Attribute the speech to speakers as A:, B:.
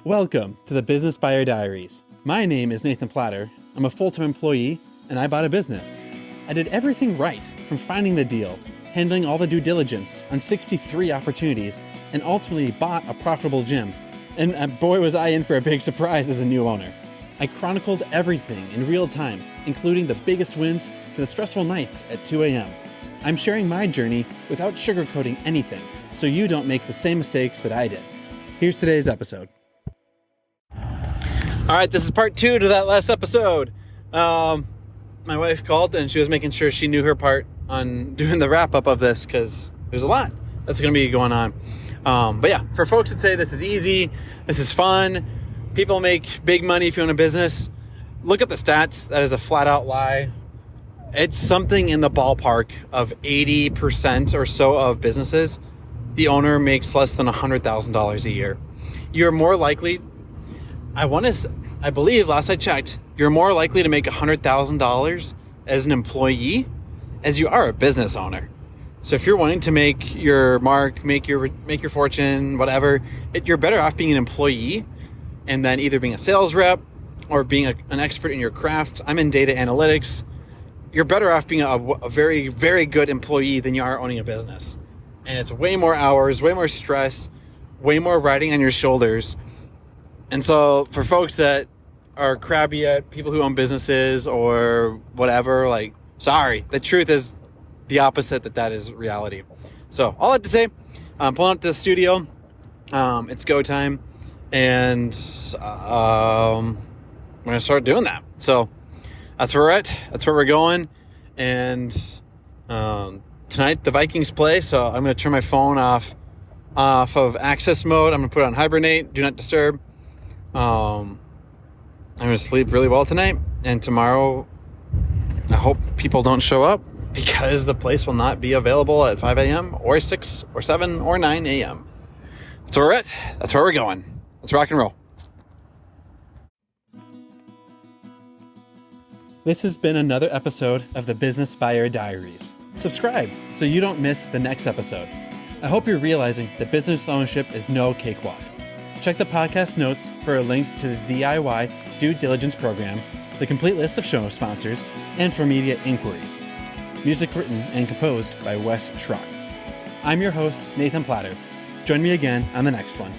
A: Welcome to the Business Buyer Diaries. My name is Nathan Platter. I'm a full-time employee, and I bought a business. I did everything right, from finding the deal, handling all the due diligence on 63 opportunities, and ultimately bought a profitable gym. And boy, was I in for a big surprise as a new owner. I chronicled everything in real time, including the biggest wins to the stressful nights at 2 a.m. I'm sharing my journey without sugarcoating anything, so you don't make the same mistakes that I did. Here's today's episode. All right, this is part 2 to that last episode. My wife called and she was making sure she knew her part on doing the wrap up of this because there's a lot that's going to be going on. But yeah, for folks that say this is easy, this is fun, people make big money if you own a business, look at the stats. That is a flat out lie. It's something in the ballpark of 80% or so of businesses, the owner makes less than $100,000 a year. You're more likely, I believe last I checked, you're more likely to make $100,000 as an employee as you are a business owner. So if you're wanting to make your mark, make your fortune, whatever, you're better off being an employee and then either being a sales rep or being an expert in your craft. I'm in data analytics. You're better off being a very, very good employee than you are owning a business. And it's way more hours, way more stress, way more riding on your shoulders. And so for folks that are crabby at people who own businesses or whatever, like, sorry, the truth is the opposite, that is reality. So all that to say, I'm pulling up to the studio. It's go time. And we're going to start doing that. So that's where we're at. That's where we're going. And tonight the Vikings play. So I'm going to turn my phone off of access mode. I'm going to put it on hibernate, do not disturb. I'm going to sleep really well tonight, and tomorrow I hope people don't show up because the place will not be available at 5 a.m. or 6 or 7 or 9 a.m. That's where we're at. That's where we're going. Let's rock and roll. This has been another episode of the Business Buyer Diaries. Subscribe so you don't miss the next episode. I hope you're realizing that business ownership is no cakewalk. Check the podcast notes for a link to the DIY Due Diligence Program, the complete list of show sponsors, and for media inquiries. Music written and composed by Wes Schrock. I'm your host, Nathan Platter. Join me again on the next one.